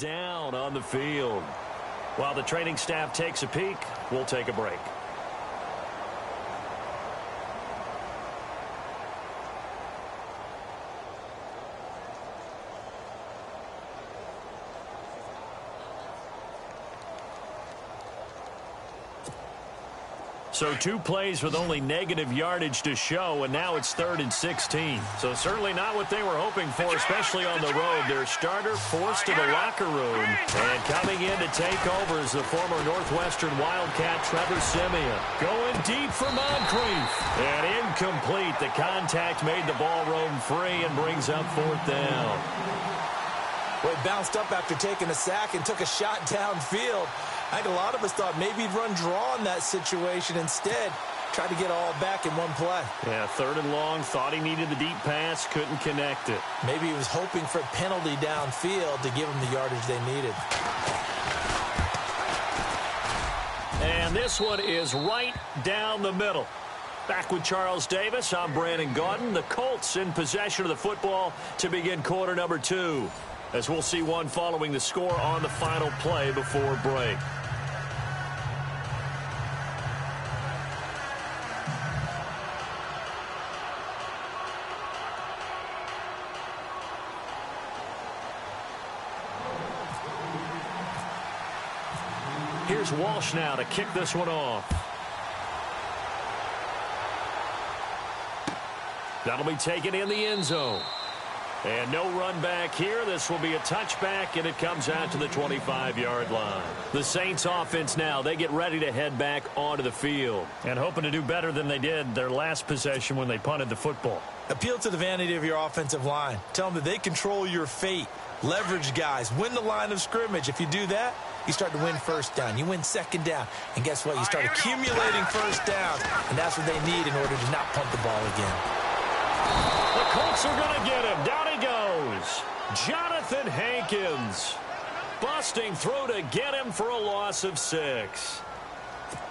down on the field. While the training staff takes a peek, we'll take a break. So 2 plays with only negative yardage to show, and now it's 3rd and 16. So certainly not what they were hoping for, especially on the road. Their starter forced to the locker room, and coming in to take over is the former Northwestern Wildcat, Trevor Siemian. Going deep for Moncrief. And incomplete. The contact made the ball roam free and brings up 4th down. Well, he bounced up after taking a sack and took a shot downfield. I think a lot of us thought maybe he'd run draw in that situation. Instead, tried to get all back in one play. Yeah, 3rd and long. Thought he needed the deep pass. Couldn't connect it. Maybe he was hoping for a penalty downfield to give him the yardage they needed. And this one is right down the middle. Back with Charles Davis, I'm Brandon Gaudin. The Colts in possession of the football to begin quarter number 2. As we'll see one following the score on the final play before break. Here's Walsh now to kick this one off. That'll be taken in the end zone. And no run back here. This will be a touchback, and it comes out to the 25-yard line. The Saints offense now, they get ready to head back onto the field. And hoping to do better than they did their last possession when they punted the football. Appeal to the vanity of your offensive line. Tell them that they control your fate. Leverage guys. Win the line of scrimmage. If you do that, you start to win first down. You win 2nd down. And guess what? You start accumulating first downs. And that's what they need in order to not punt the ball again. The Colts are going to get him. Down he goes. Jonathan Hankins. Busting through to get him for a loss of 6.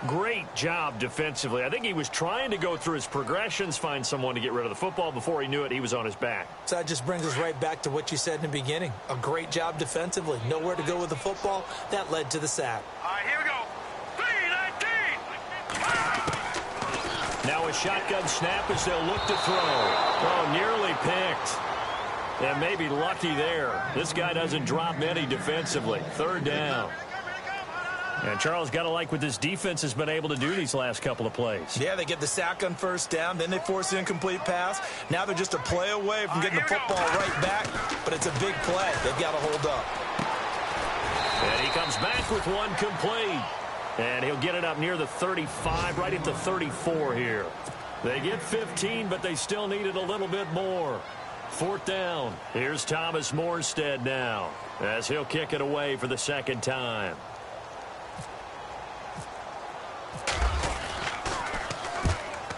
Great job defensively. I think he was trying to go through his progressions, find someone to get rid of the football. Before he knew it, he was on his back. So that just brings us right back to what you said in the beginning. A great job defensively. Nowhere to go with the football. That led to the sack. All right, here we go. 3-19. Now a shotgun snap as they'll look to throw. Oh, nearly picked. And maybe lucky there. This guy doesn't drop many defensively. 3rd down. And Charles, got to like what this defense has been able to do these last couple of plays. Yeah, they get the sack on 1st down, then they force the incomplete pass. Now they're just a play away from getting the football right back, but it's a big play. They've got to hold up. And he comes back with one complete. And he'll get it up near the 35, right at the 34 here. They get 15, but they still needed a little bit more. 4th down. Here's Thomas Morstead now, as he'll kick it away for the 2nd time.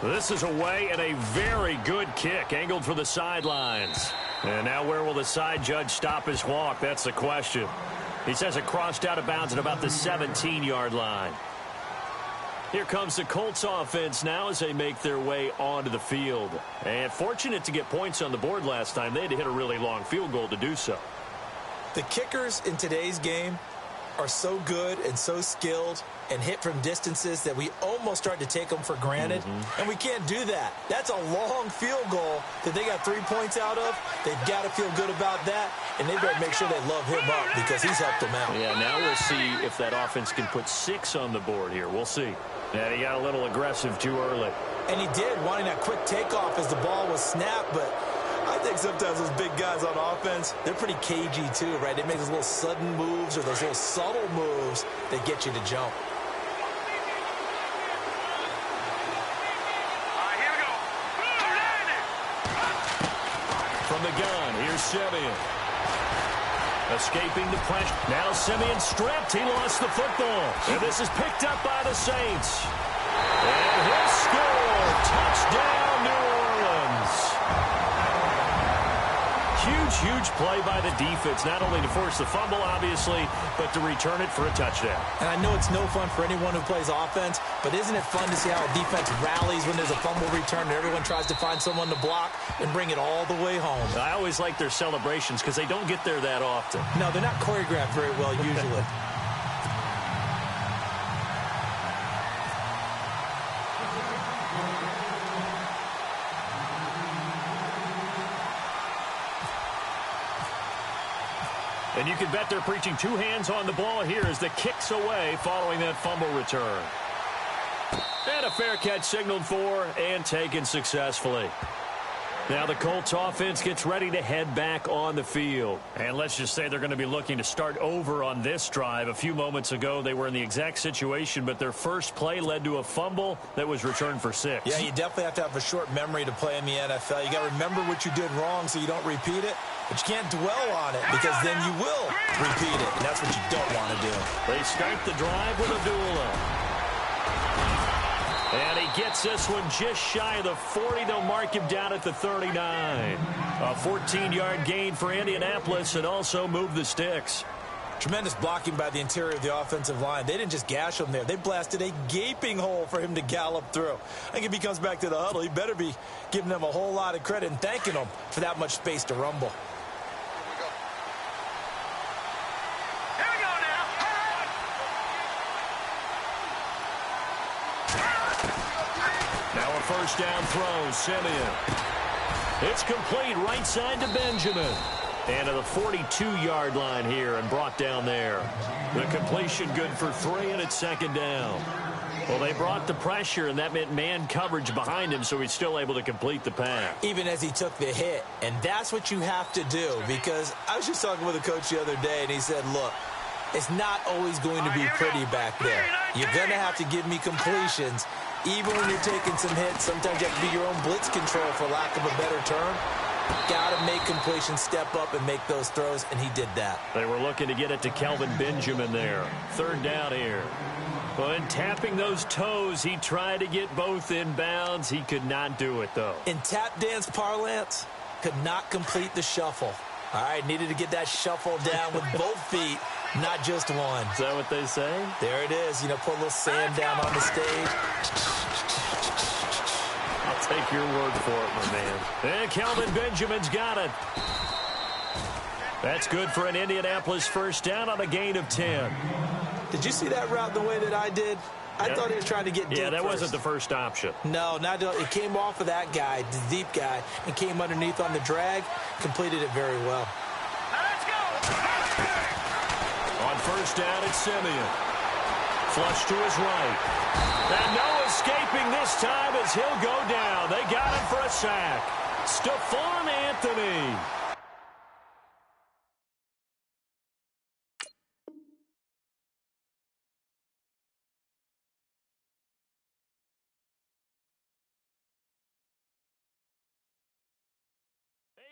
This is away and a very good kick, angled for the sidelines. And now where will the side judge stop his walk? That's the question. He says it crossed out of bounds at about the 17-yard line. Here comes the Colts offense now as they make their way onto the field. And fortunate to get points on the board last time. They had to hit a really long field goal to do so. The kickers in today's game are so good and so skilled and hit from distances that we almost start to take them for granted. And we can't do that. That's a long field goal that they got 3 points out of. They've got to feel good about that, and they better make sure they love him up because he's helped them out. Yeah, now we'll see if that offense can put 6 on the board here. We'll see. And he got a little aggressive too early. And he did, wanting that quick takeoff as the ball was snapped, but I think sometimes those big guys on offense, they're pretty cagey too, right? They make those little sudden moves or those little subtle moves that get you to jump. From the gun, here's Siemian. Escaping the pressure. Now Siemian stripped. He lost the football. And this is picked up by the Saints. And he'll score. Touchdown, New Orleans. Huge Huge play by the defense, not only to force the fumble, obviously, but to return it for a touchdown. And I know it's no fun for anyone who plays offense, but isn't it fun to see how a defense rallies when there's a fumble return and everyone tries to find someone to block and bring it all the way home? I always like their celebrations because they don't get there that often. No, they're not choreographed very well usually. And you can bet they're preaching two hands on the ball here as the kick's away following that fumble return. And a fair catch signaled for and taken successfully. Now the Colts offense gets ready to head back on the field. And let's just say they're going to be looking to start over on this drive. A few moments ago, they were in the exact situation, but their first play led to a fumble that was returned for 6. Yeah, you definitely have to have a short memory to play in the NFL. You got to remember what you did wrong so you don't repeat it, but you can't dwell on it because then you will repeat it, and that's what you don't want to do. They start the drive with a duel. And he gets this one just shy of the 40. They'll mark him down at the 39. A 14-yard gain for Indianapolis and also move the sticks. Tremendous blocking by the interior of the offensive line. They didn't just gash him there. They blasted a gaping hole for him to gallop through. I think if he comes back to the huddle, he better be giving them a whole lot of credit and thanking them for that much space to rumble. First down throw, Simeon. It's complete right side to Benjamin. And to the 42-yard line here and brought down there. The completion good for 3 and it's second down. Well, they brought the pressure, and that meant man coverage behind him, so he's still able to complete the pass. Even as he took the hit. And that's what you have to do, because I was just talking with a coach the other day, and he said, look, it's not always going to be pretty back there. You're going to have to give me completions. Even when you're taking some hits, sometimes you have to be your own blitz control, for lack of a better term. Got to make completions, step up, and make those throws, and he did that. They were looking to get it to Kelvin Benjamin there. Third down here. But tapping those toes, he tried to get both in bounds. He could not do it, though. In tap dance parlance, could not complete the shuffle. All right, needed to get that shuffle down with both feet, not just one. Is that what they say? There it is. You know, put a little sand down on the stage. I'll take your word for it, my man. And Kelvin Benjamin's got it. That's good for an Indianapolis first down on a gain of 10. Did you see that route the way that I did? I thought he was trying to get deep. Yeah, that first. wasn't the first option. No, it came off of that guy, the deep guy, and came underneath on the drag, completed it very well. Let's go! On first down, it's Simeon. Flush to his right. And no escaping this time as he'll go down. They got him for a sack. Stephon Anthony.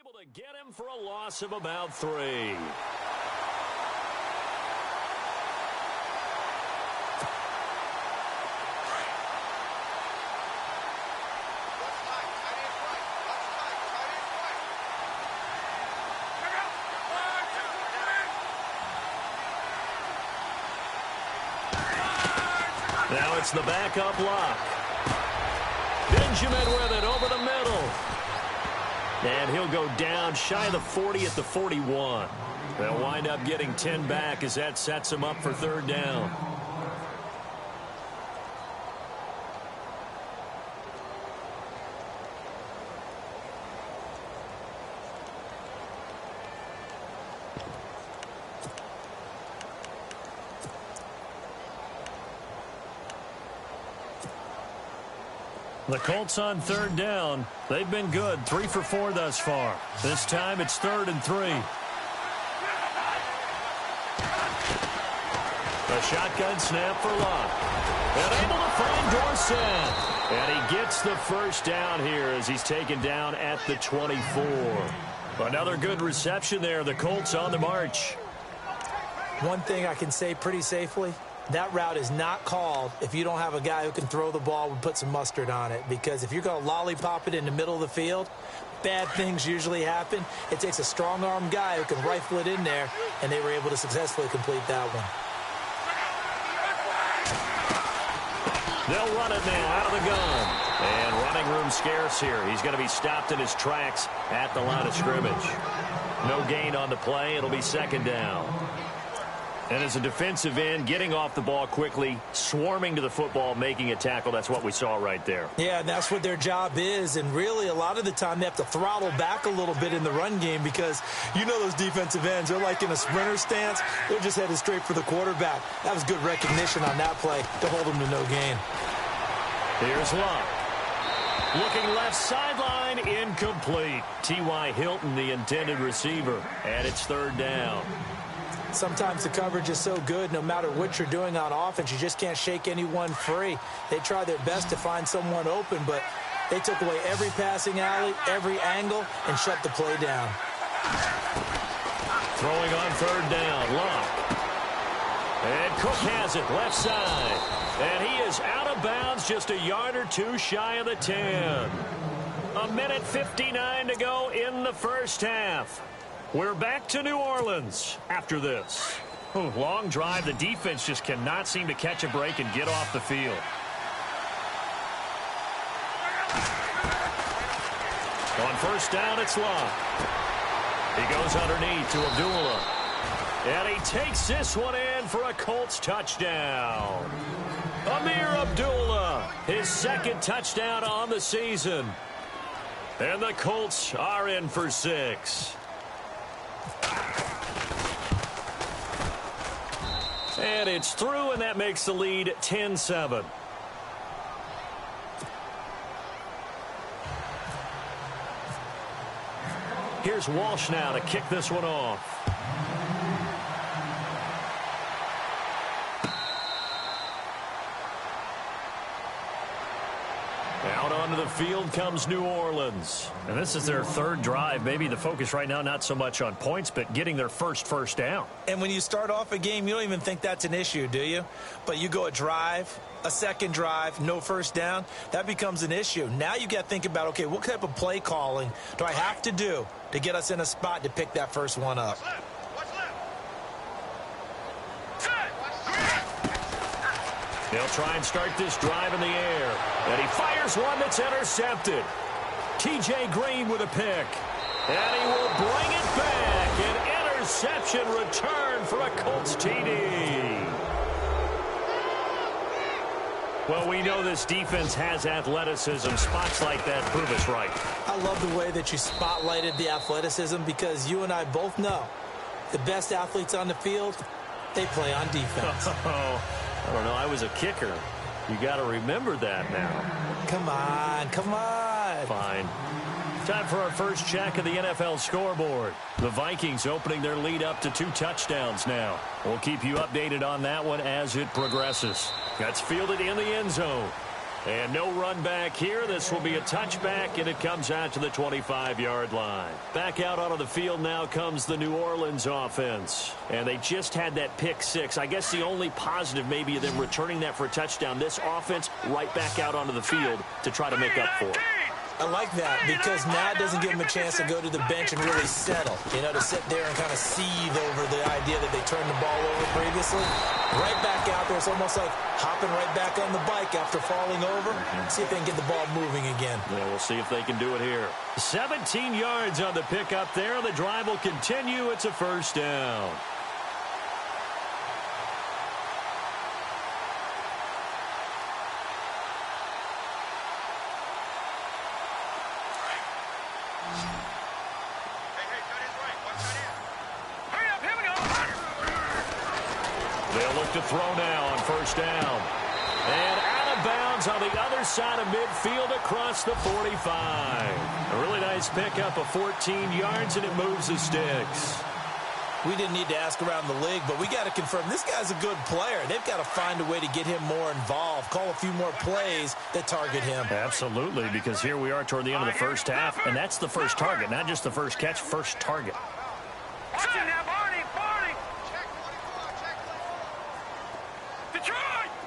Able to get him for a loss of about 3. Now it's the backup lock. Benjamin with it over the middle. And he'll go down shy of the 40 at the 41. They'll wind up getting 10 back as that sets him up for third down. The Colts on third down. They've been good. 3 for 4 thus far. This time it's 3rd and 3. A shotgun snap for Locke. And able to find Dorsett. And he gets the first down here as he's taken down at the 24. Another good reception there. The Colts on the march. One thing I can say pretty safely, that route is not called if you don't have a guy who can throw the ball and put some mustard on it. Because if you're going to lollipop it in the middle of the field, bad things usually happen. It takes a strong-arm guy who can rifle it in there, and they were able to successfully complete that one. They'll run it now out of the gun. And running room scarce here. He's going to be stopped in his tracks at the line of scrimmage. No gain on the play. It'll be second down. And as a defensive end, getting off the ball quickly, swarming to the football, making a tackle, that's what we saw right there. Yeah, and that's what their job is. And really, a lot of the time, they have to throttle back a little bit in the run game because you know those defensive ends, they're like in a sprinter stance. They're just headed straight for the quarterback. That was good recognition on that play to hold them to no gain. Here's Luck. Looking left sideline, incomplete. T.Y. Hilton, the intended receiver, and it's third down. Sometimes the coverage is so good, no matter what you're doing on offense, you just can't shake anyone free. They try their best to find someone open, but they took away every passing alley, every angle, and shut the play down. Throwing on third down, Luck. And Cook has it, left side. And he is out of bounds, just a yard or two shy of the 10. A minute 59 to go in the first half. We're back to New Orleans after this. Long drive. The defense just cannot seem to catch a break and get off the field. On first down, it's Luck. He goes underneath to Abdullah. And he takes this one in for a Colts touchdown. Amir Abdullah, his second touchdown on the season. And the Colts are in for 6. And it's through, and that makes the lead 10-7. Here's Walsh now to kick this one off. Out onto the field comes New Orleans. And this is their third drive. Maybe the focus right now not so much on points, but getting their first down. And when you start off a game, you don't even think that's an issue, do you? But you go a drive, a second drive, no first down, that becomes an issue. Now you got to think about, okay, what type of play calling do I have to do to get us in a spot to pick that first one up? They'll try and start this drive in the air. And he fires one that's intercepted. T.J. Green with a pick. And he will bring it back. An interception return for a Colts TD. Well, we know this defense has athleticism. Spots like that prove us right. I love the way that you spotlighted the athleticism because you and I both know the best athletes on the field, they play on defense. I don't know. I was a kicker. You got to remember that now. Come on. Come on. Fine. Time for our first check of the NFL scoreboard. The Vikings opening their lead up to 2 touchdowns now. We'll keep you updated on that one as it progresses. That's fielded in the end zone. And no run back here. This will be a touchback, and it comes out to the 25-yard line. Back out onto the field now comes the New Orleans offense. And they just had that pick 6. I guess the only positive maybe of them returning that for a touchdown. This offense right back out onto the field to try to make up for it. I like that because now it doesn't give them a chance to go to the bench and really settle. You know, to sit there and kind of seethe over the idea that they turned the ball over previously. Right back out there. It's almost like hopping right back on the bike after falling over. See if they can get the ball moving again. Yeah, we'll see if they can do it here. 17 yards on the pickup there. The drive will continue. It's a first down. To throw now on first down. And out of bounds on the other side of midfield across the 45. A really nice pickup of 14 yards, and it moves the sticks. We didn't need to ask around the league, but we got to confirm this guy's a good player. They've got to find a way to get him more involved, call a few more plays that target him. Absolutely, because here we are toward the end of the first half, and that's the first target, not just the first catch, first target.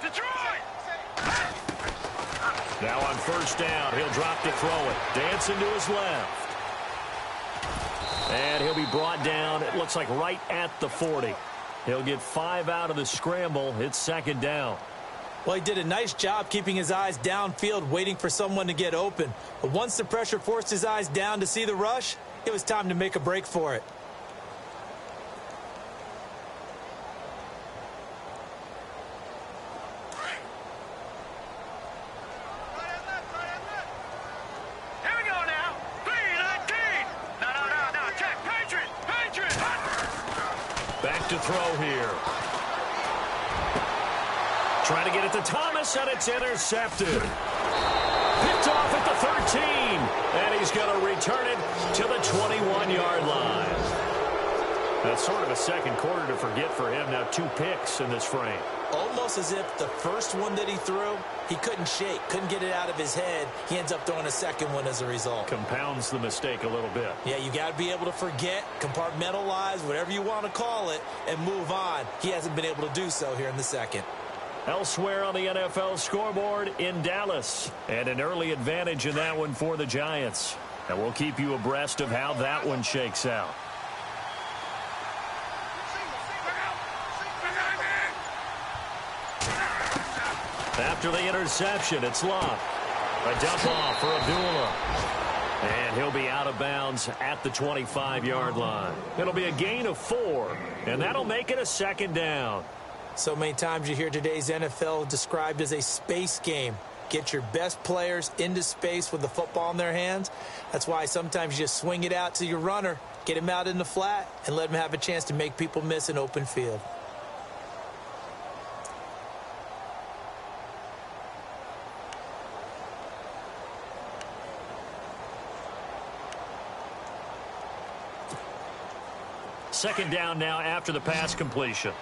Detroit! Now on first down, he'll drop to throw it. Dancing to his left. And he'll be brought down, it looks like right at the 40. He'll get 5 out of the scramble. It's second down. Well, he did a nice job keeping his eyes downfield, waiting for someone to get open. But once the pressure forced his eyes down to see the rush, it was time to make a break for it. Back to throw here. Trying to get it to Thomas, and it's intercepted. Picked off at the 13, and he's going to return it to the 21-yard line. That's sort of a second quarter to forget for him. Now 2 picks in this frame. Almost as if the first one that he threw, he couldn't shake, couldn't get it out of his head. He ends up throwing a second one as a result. Compounds the mistake a little bit. Yeah, you got to be able to forget, compartmentalize, whatever you want to call it, and move on. He hasn't been able to do so here in the second. Elsewhere on the NFL scoreboard in Dallas, and an early advantage in that one for the Giants. And we'll keep you abreast of how that one shakes out. After the interception, it's Locke. A dump off for Abdullah. And he'll be out of bounds at the 25-yard line. It'll be a gain of 4, and that'll make it a second down. So many times you hear today's NFL described as a space game. Get your best players into space with the football in their hands. That's why sometimes you just swing it out to your runner, get him out in the flat, and let him have a chance to make people miss an open field. Second down now after the pass completion.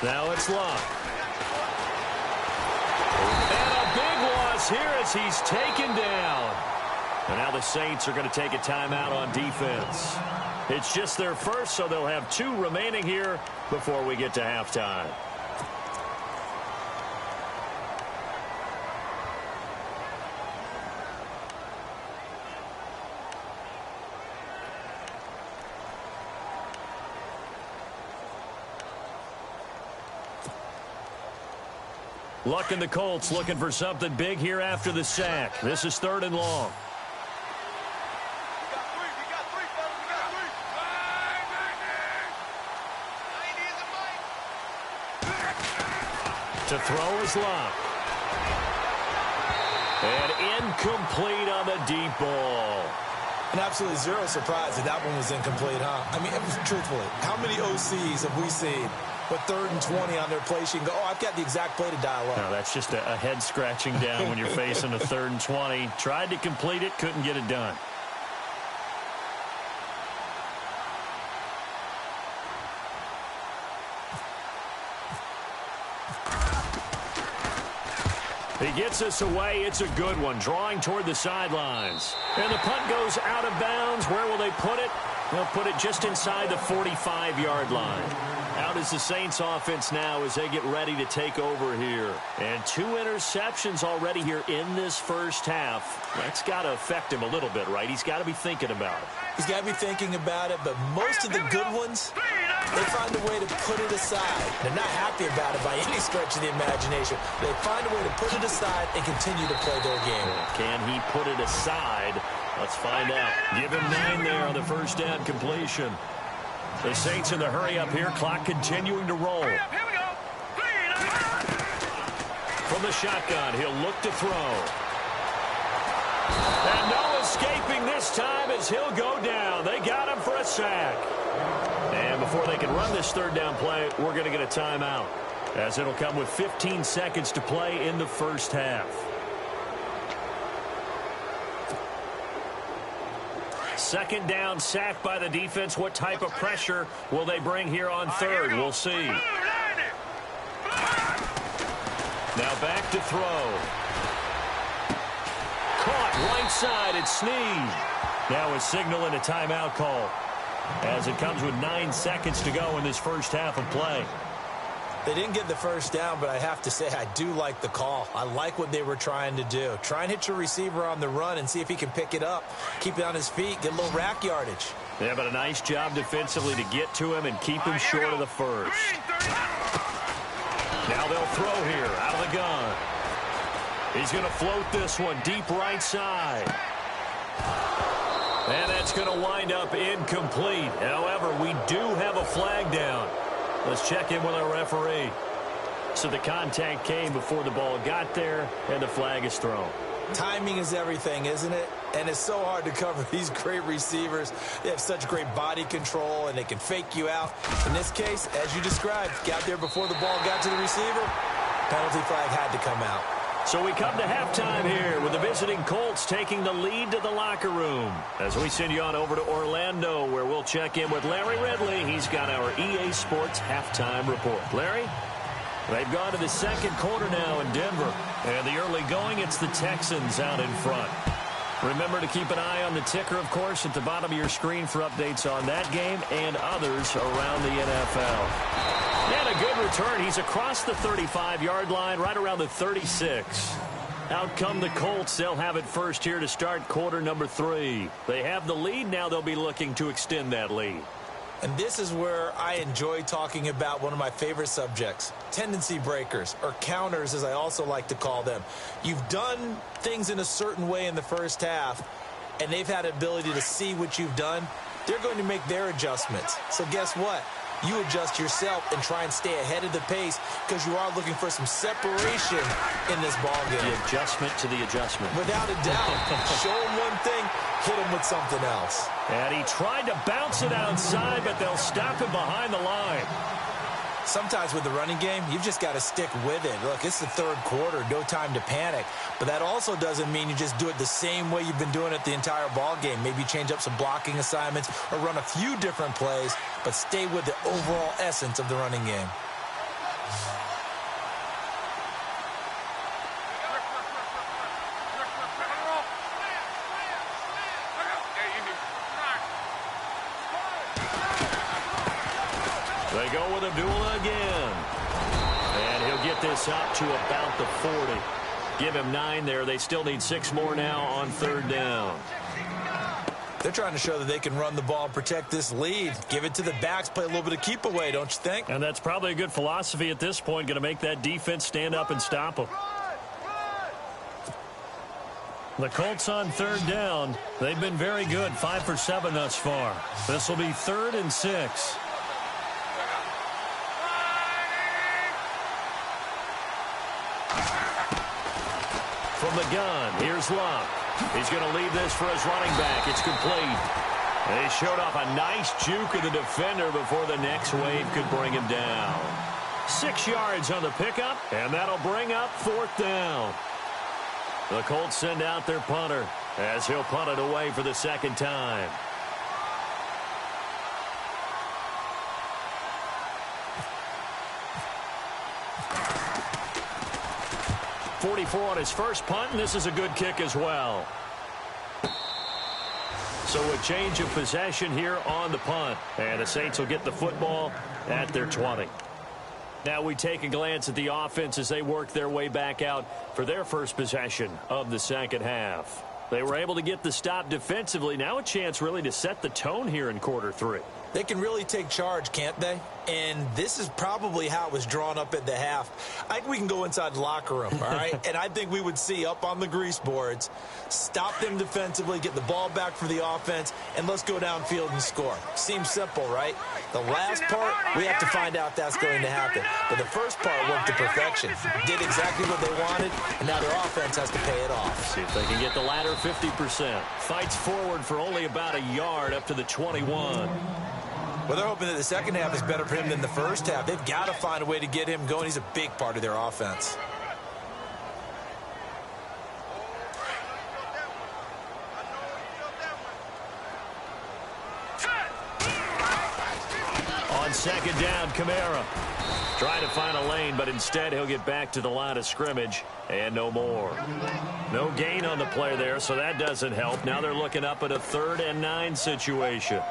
Now it's Locke. And a big loss here as he's taken down. And now the Saints are going to take a timeout on defense. It's just their first, so they'll have 2 remaining here before we get to halftime. Luck and the Colts looking for something big here after the sack. This is 3rd and long. To throw is Locke. And incomplete on the deep ball. And absolutely zero surprise that one was incomplete, huh? I mean, truthfully, how many OCs have we seen with 3rd and 20 on their play sheet and go, oh, I've got the exact play to dial up? No, that's just a head scratching down when you're facing a 3rd and 20. Tried to complete it, couldn't get it done. He gets us away. It's a good one. Drawing toward the sidelines. And the punt goes out of bounds. Where will they put it? They'll put it just inside the 45-yard line. Out is the Saints offense now as they get ready to take over here. And 2 interceptions already here in this first half. That's got to affect him a little bit, right? He's got to be thinking about it. He's got to be thinking about it, but most of the good ones, they find a way to put it aside. They're not happy about it by any stretch of the imagination. They find a way to put it aside and continue to play their game. Can he put it aside? Let's find out. Give him 9 there on the first down completion. The Saints in the hurry up here. Clock continuing to roll. Here we go. From the shotgun, he'll look to throw. And no escaping this time as he'll go down. They got him for a sack. And before they can run this 3rd down play, we're going to get a timeout, as it'll come with 15 seconds to play in the first half. Second down, sack by the defense. What type of pressure will they bring here on 3rd? We'll see. Now back to throw. Caught right side. It's Snead. Now a signal and a timeout call, as it comes with 9 seconds to go in this first half of play. They didn't get the first down, but I have to say I do like the call. I like what they were trying to do. Try and hit your receiver on the run and see if he can pick it up, keep it on his feet, get a little rack yardage. Yeah, but a nice job defensively to get to him and keep him short of the first. Now they'll throw here out of the gun. He's going to float this one deep right side. And that's going to wind up incomplete. However, we do have a flag down. Let's check in with our referee. So the contact came before the ball got there, and the flag is thrown. Timing is everything, isn't it? And it's so hard to cover these great receivers. They have such great body control, and they can fake you out. In this case, as you described, got there before the ball got to the receiver. Penalty flag had to come out. So we come to halftime here with the visiting Colts taking the lead to the locker room. As we send you on over to Orlando, where we'll check in with Larry Ridley. He's got our EA Sports halftime report. Larry? They've gone to the second quarter now in Denver. And the early going, it's the Texans out in front. Remember to keep an eye on the ticker, of course, at the bottom of your screen for updates on that game and others around the NFL. And a good return. He's across the 35-yard line, right around the 36. Out come the Colts. They'll have it first here to start quarter number 3. They have the lead. Now they'll be looking to extend that lead. And this is where I enjoy talking about one of my favorite subjects, tendency breakers, or counters, as I also like to call them. You've done things in a certain way in the first half, and they've had the ability to see what you've done. They're going to make their adjustments. So guess what? You adjust yourself and try and stay ahead of the pace because you are looking for some separation in this ball game. The adjustment to the adjustment. Without a doubt. Show them one thing, hit them with something else. And he tried to bounce it outside, but they'll stop him behind the line. Sometimes with the running game, you've just got to stick with it. Look, it's the third quarter, no time to panic. But that also doesn't mean you just do it the same way you've been doing it the entire ball game. Maybe change up some blocking assignments or run a few different plays, but stay with the overall essence of the running game. They go with Abdullah again. And he'll get this up to about the 40. Give him 9 there. They still need 6 more now on third down. They're trying to show that they can run the ball and protect this lead. Give it to the backs, play a little bit of keep away, don't you think? And that's probably a good philosophy at this point, going to make that defense stand up and stop them. The Colts on third down. They've been very good, 5 for 7 thus far. This will be 3rd and 6. From the gun, here's Luck. He's going to leave this for his running back. It's complete. They showed off a nice juke of the defender before the next wave could bring him down. 6 yards on the pickup, and that'll bring up 4th down. The Colts send out their punter as he'll punt it away for the second time. .44 on his first punt, and this is a good kick as well. So a change of possession here on the punt, and the Saints will get the football at their 20. Now we take a glance at the offense as they work their way back out for their first possession of the second half. They were able to get the stop defensively. Now a chance really to set the tone here in quarter 3. They can really take charge, can't they? And this is probably how it was drawn up at the half. I think we can go inside the locker room, all right? And I think we would see up on the grease boards, stop them defensively, get the ball back for the offense, and let's go downfield and score. Seems simple, right? The last part, we have to find out if that's going to happen. But the first part worked to perfection. Did exactly what they wanted, and now their offense has to pay it off. See if they can get the latter 50%. Fights forward for only about a yard up to the 21. Well, they're hoping that the second half is better for him than the first half. They've got to find a way to get him going. He's a big part of their offense. On second down, Kamara trying to find a lane, but instead he'll get back to the line of scrimmage and no more. No gain on the play there, so that doesn't help. Now they're looking up at a 3rd and 9 situation.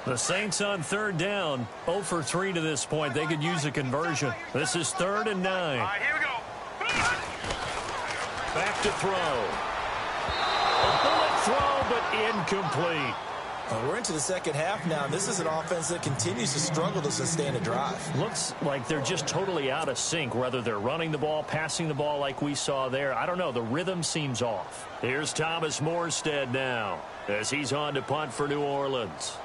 The Saints on third down, 0 for 3 to this point. They could use a conversion. This is 3rd and 9. All right, here we go. Back to throw. A bullet throw, but incomplete. We're into the second half now. This is an offense that continues to struggle to sustain a drive. Looks like they're just totally out of sync, whether they're running the ball, passing the ball like we saw there. I don't know. The rhythm seems off. Here's Thomas Morstead now as he's on to punt for New Orleans.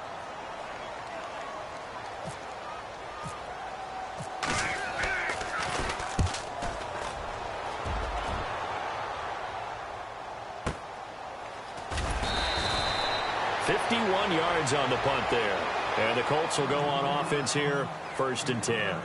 Yards on the punt there. And the Colts will go on offense here, 1st and 10.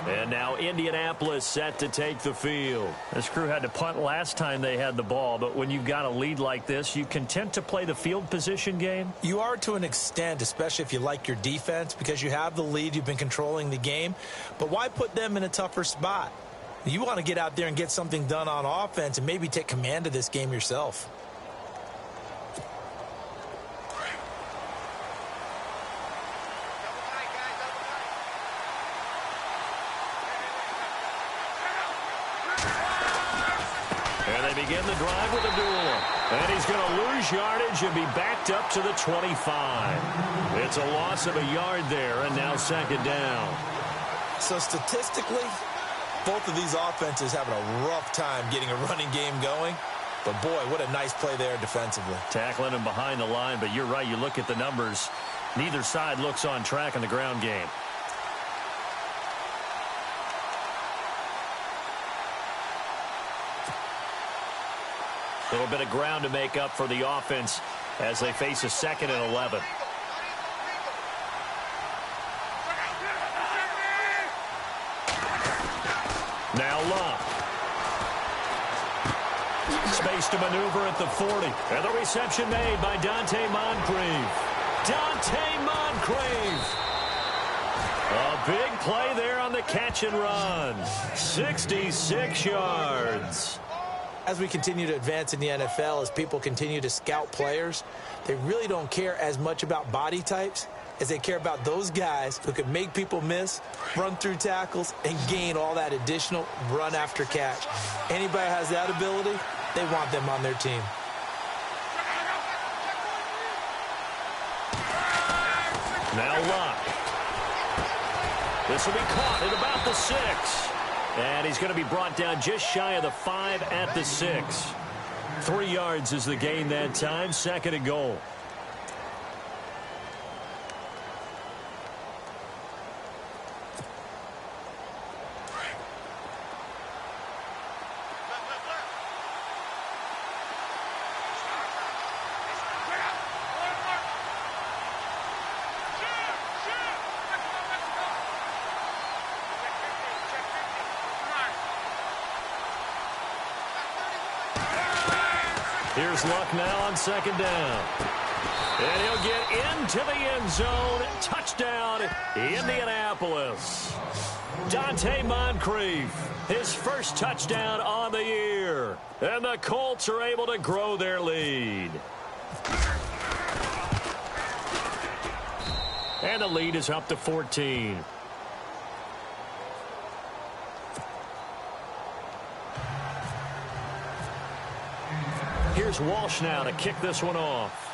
And now Indianapolis set to take the field. This crew had to punt last time they had the ball, but when you've got a lead like this, you content to play the field position game? You are to an extent, especially if you like your defense, because you have the lead, you've been controlling the game. But why put them in a tougher spot? You want to get out there and get something done on offense and maybe take command of this game yourself. Begin the drive with a duel. And he's going to lose yardage and be backed up to the 25. It's a loss of a yard there, and now 2nd down. So statistically, both of these offenses having a rough time getting a running game going. But, boy, what a nice play there defensively. Tackling him behind the line, but you're right. You look at the numbers. Neither side looks on track in the ground game. A little bit of ground to make up for the offense as they face a 2nd and 11. Now Luck. Space to maneuver at the 40. And the reception made by Dante Moncrief. Dante Moncrief. A big play there on the catch and run. 66 yards. As we continue to advance in the NFL, as people continue to scout players, they really don't care as much about body types as they care about those guys who can make people miss, run through tackles, and gain all that additional run after catch. Anybody has that ability, they want them on their team. Now Luck. This will be caught at about the 6. And he's going to be brought down just shy of the 5 at the 6. 3 yards is the gain that time. 2nd and goal. Here's Luck now on 2nd down. And he'll get into the end zone. Touchdown, Indianapolis. Dante Moncrief, his first touchdown on the year. And the Colts are able to grow their lead. And the lead is up to 14. Here's Walsh now to kick this one off.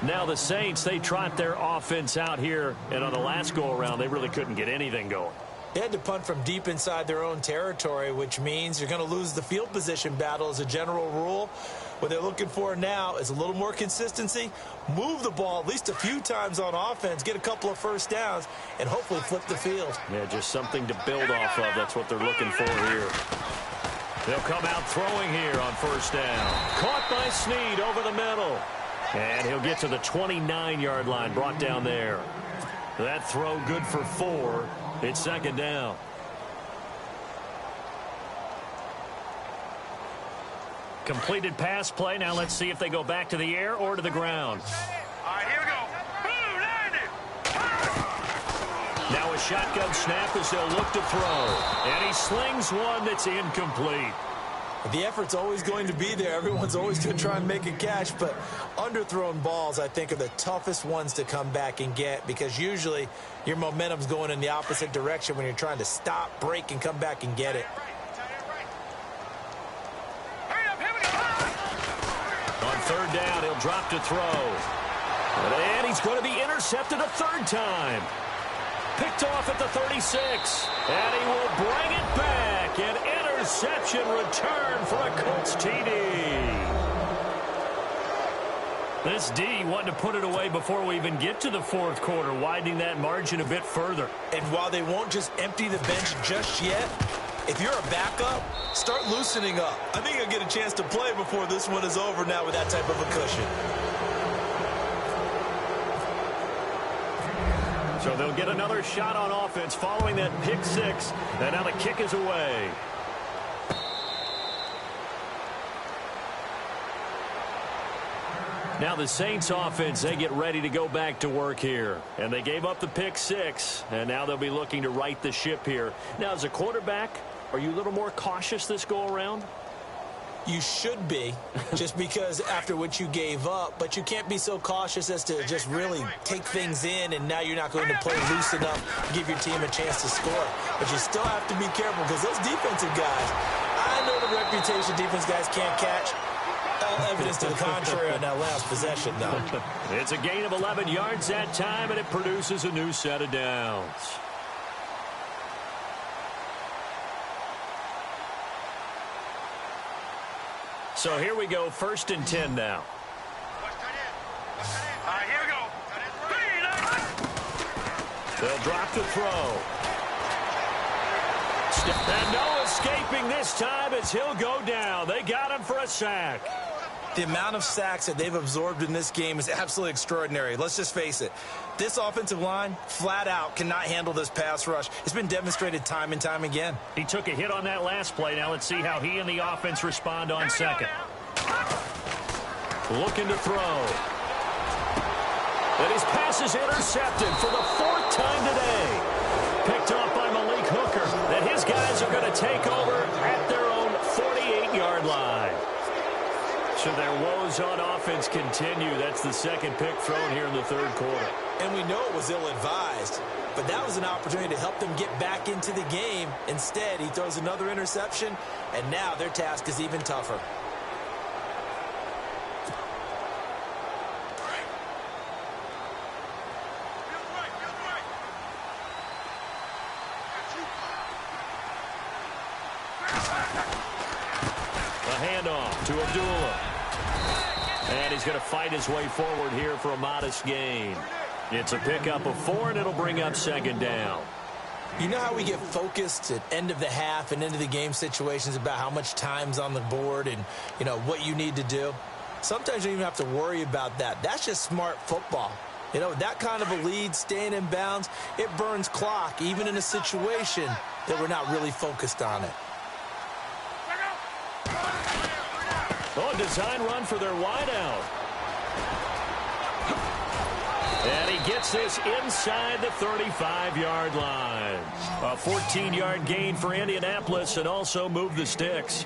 Now the Saints, they trot their offense out here, and on the last go-around, they really couldn't get anything going. They had to punt from deep inside their own territory, which means you're going to lose the field position battle as a general rule. What they're looking for now is a little more consistency, move the ball at least a few times on offense, get a couple of first downs, and hopefully flip the field. Yeah, just something to build off of. That's what they're looking for here. They'll come out throwing here on 1st down. Caught by Snead over the middle. And he'll get to the 29-yard line, brought down there. That throw good for 4. It's 2nd down. Completed pass play. Now let's see if they go back to the air or to the ground. All right, here we go. Now a shotgun snap as they'll look to throw. And he slings one that's incomplete. The effort's always going to be there. Everyone's always going to try and make a catch, but underthrown balls, I think, are the toughest ones to come back and get because usually your momentum's going in the opposite direction when you're trying to stop, break, and come back and get it. On third down, he'll drop to throw. And he's going to be intercepted a third time. Picked off at the 36. And he will bring it back. An interception return for a Colts TD. This D wanting to put it away before we even get to the fourth quarter, widening that margin a bit further. And while they won't just empty the bench just yet, if you're a backup, start loosening up. I think you'll get a chance to play before this one is over now with that type of a cushion. So they'll get another shot on offense following that pick six. And now the kick is away. Now the Saints offense, they get ready to go back to work here. And they gave up the pick six. And now they'll be looking to right the ship here. Now as a quarterback, are you a little more cautious this go around? You should be, just because after what you gave up, but you can't be so cautious as to just really take things in, and now you're not going to play loose enough to give your team a chance to score. But you still have to be careful because those defensive guys, I know the reputation defense guys can't catch. All evidence to the contrary on that last possession, though. It's a gain of 11 yards that time, and it produces a new set of downs. So here we go, 1st and 10 now. Here we go. They'll drop to throw. And no escaping this time as he'll go down. They got him for a sack. The amount of sacks that they've absorbed in this game is absolutely extraordinary. Let's just face it. This offensive line, flat out, cannot handle this pass rush. It's been demonstrated time and time again. He took a hit on that last play. Now let's see how he and the offense respond on second. Looking to throw. And his pass is intercepted for the 4th time today. Picked off by Malik Hooker. And his guys are going to take over at their own 48-yard line. So their woes on offense continue. That's the second pick thrown here in the 3rd quarter. And we know it was ill-advised, but that was an opportunity to help them get back into the game. Instead, he throws another interception, and now their task is even tougher. A handoff to Abdullah. And he's going to fight his way forward here for a modest gain. It's a pickup of 4, and it'll bring up 2nd down. You know how we get focused at end of the half and into the game situations about how much time's on the board and, you know, what you need to do? Sometimes you don't even have to worry about that. That's just smart football. You know, that kind of a lead, staying in bounds, it burns clock, even in a situation that we're not really focused on it. Oh, design run for their wideout. And he gets this inside the 35-yard line. A 14-yard gain for Indianapolis and also move the sticks.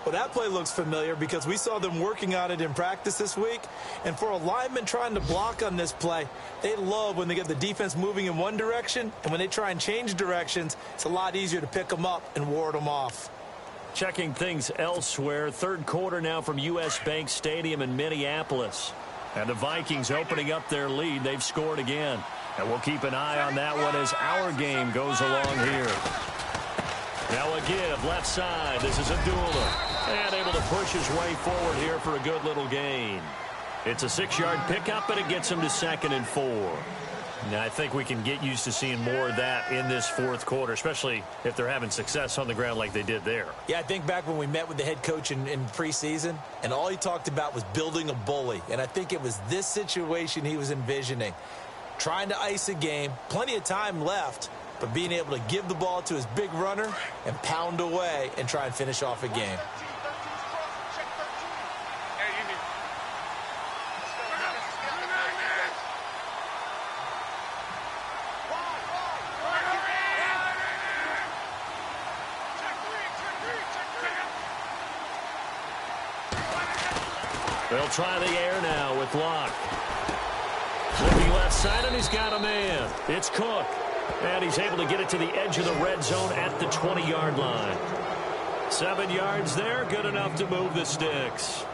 Well, that play looks familiar because we saw them working on it in practice this week. And for a lineman trying to block on this play, they love when they get the defense moving in one direction. And when they try and change directions, it's a lot easier to pick them up and ward them off. Checking things elsewhere. 3rd quarter now from U.S. Bank Stadium in Minneapolis. And the Vikings opening up their lead. They've scored again. And we'll keep an eye on that one as our game goes along here. Now a give, left side. This is Abdullah. And able to push his way forward here for a good little gain. It's a 6-yard pickup, and it gets him to 2nd and 4. Now, I think we can get used to seeing more of that in this 4th quarter, especially if they're having success on the ground like they did there. Yeah, I think back when we met with the head coach in preseason, and all he talked about was building a bully. And I think it was this situation he was envisioning. Trying to ice a game, plenty of time left, but being able to give the ball to his big runner and pound away and try and finish off a game. They'll try the air now with Locke. Looking left side, and he's got a man. It's Cook. And he's able to get it to the edge of the red zone at the 20-yard line. 7 yards there, good enough to move the sticks.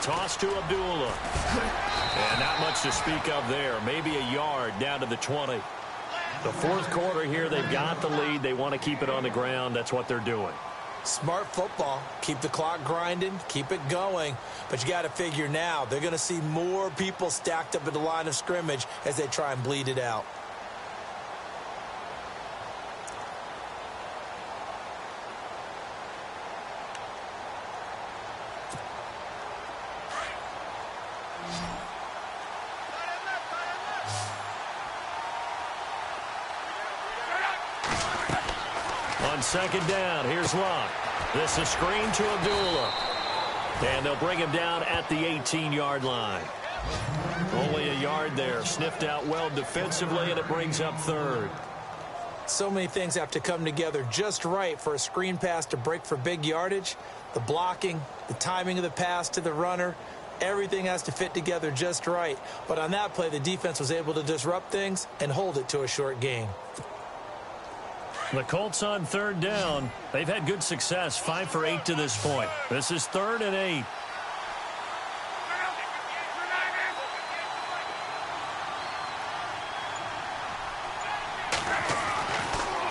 Toss to Abdullah. And not much to speak of there. Maybe a yard down to the 20. The fourth quarter here, they've got the lead. They want to keep it on the ground. That's what they're doing. Smart football. Keep the clock grinding. Keep it going. But you got to figure now, they're going to see more people stacked up at the line of scrimmage as they try and bleed it out. On second down, here's Locke. This is screen to Abdullah. And they'll bring him down at the 18-yard line. Only a yard there. Sniffed out well defensively, and it brings up third. So many things have to come together just right for a screen pass to break for big yardage. The blocking, the timing of the pass to the runner, everything has to fit together just right. But on that play, the defense was able to disrupt things and hold it to a short gain. The Colts on third down. They've had good success, 5 for 8 to this point. This is 3rd and 8.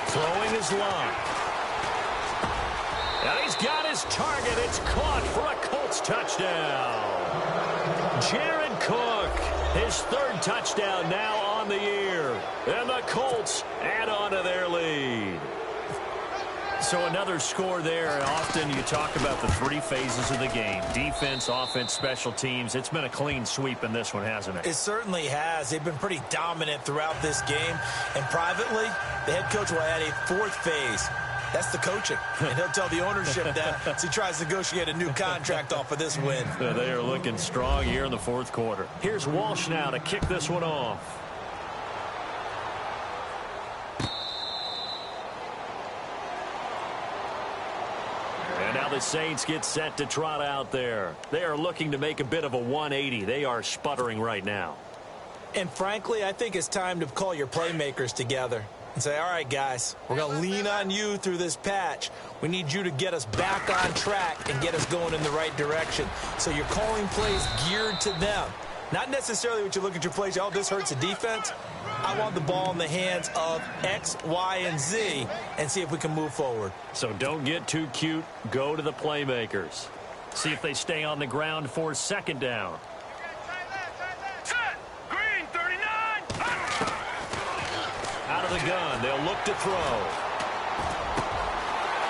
Throwing is Locke. And he's got his target. It's caught for a Colts touchdown. Jared Cook, his 3rd touchdown now on the year. And the Colts add on to their lead. So another score there. Often you talk about the 3 phases of the game. Defense, offense, special teams. It's been a clean sweep in this one, hasn't it? It certainly has. They've been pretty dominant throughout this game. And privately, the head coach will add a 4th phase. That's the coaching. And he'll tell the ownership that as he tries to negotiate a new contract off of this win. They are looking strong here in the 4th quarter. Here's Walsh now to kick this one off. And now the Saints get set to trot out there. They are looking to make a bit of a 180. They are sputtering right now. And frankly, I think it's time to call your playmakers together and say, all right, guys, we're going to lean on you through this patch. We need you to get us back on track and get us going in the right direction. So you're calling plays geared to them. Not necessarily what you look at your plays, oh, this hurts the defense. I want the ball in the hands of X, Y, and Z and see if we can move forward. So don't get too cute. Go to the playmakers. See if they stay on the ground for 2nd down. Green 39. Out of the gun, they'll look to throw.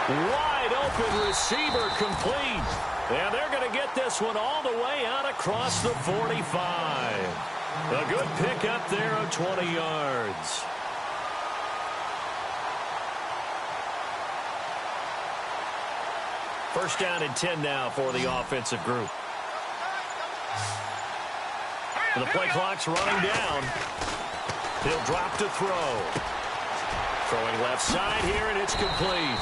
Wide open receiver complete. And they're going to get this one all the way out across the 45. A good pick up there of 20 yards. First down and 10 now for the offensive group. The play clock's running down. He'll drop to throw. Throwing left side here, and it's complete.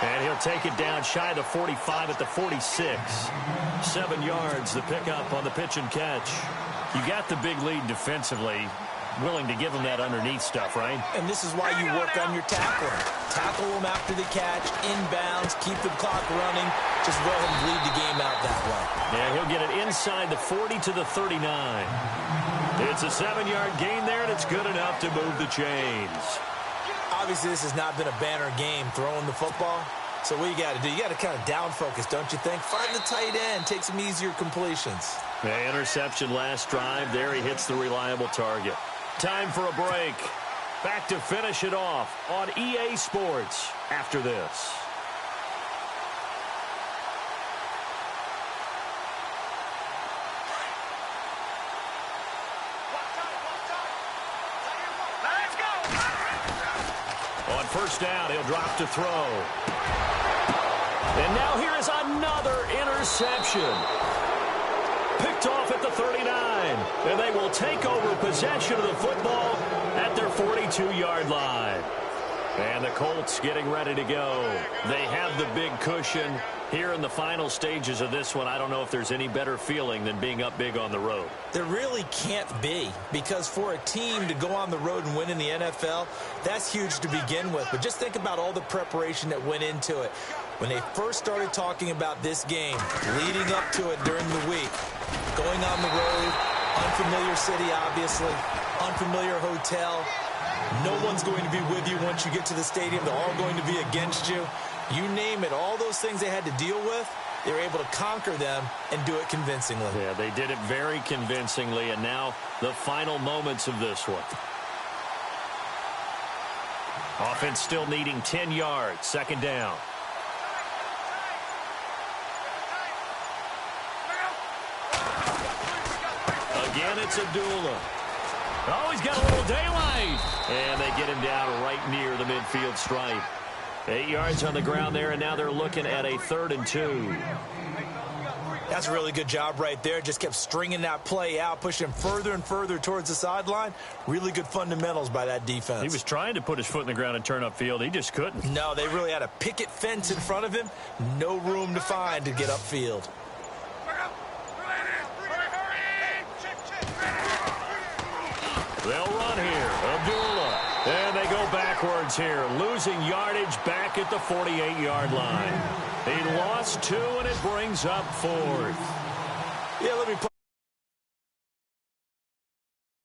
And he'll take it down shy of the 45 at the 46. 7 yards, the pickup on the pitch and catch. You got the big lead defensively. Willing to give them that underneath stuff, right? And this is why you work on your tackling. Tackle them after the catch, inbounds, keep the clock running. Just let him bleed the game out that way. Yeah, he'll get it inside the 40 to the 39. It's a 7-yard gain there, and it's good enough to move the chains. Obviously, this has not been a banner game throwing the football. So what you got to do, you got to kind of down focus, don't you think? Find the tight end, take some easier completions. The interception last drive. There he hits the reliable target. Time for a break. Back to finish it off on EA Sports after this. first down. He'll drop to throw. And now here is another interception. Picked off at the 39. And they will take over possession of the football at their 42-yard line. And the Colts getting ready to go. They have the big cushion. Here in the final stages of this one, I don't know if there's any better feeling than being up big on the road. There really can't be, because for a team to go on the road and win in the NFL, that's huge to begin with. But just think about all the preparation that went into it. When they first started talking about this game, leading up to it during the week, going on the road, unfamiliar city, obviously, unfamiliar hotel. No one's going to be with you once you get to the stadium. They're all going to be against you. You name it, all those things they had to deal with, they were able to conquer them and do it convincingly. Yeah, they did it very convincingly, and now the final moments of this one. Offense still needing 10 yards, second down. Again, it's Abdullah. Oh, he's got a little daylight. And they get him down right near the midfield stripe. 8 yards on the ground there, and now they're looking at a 3rd and 2. That's a really good job right there. Just kept stringing that play out, pushing him further and further towards the sideline. Really good fundamentals by that defense. He was trying to put his foot in the ground and turn upfield. He just couldn't. No, they really had a picket fence in front of him. No room to find to get upfield. They'll run here. Abdullah. And they go backwards here. Losing yardage back at the 48-yard line. He lost 2, and it brings up 4th. Yeah, let me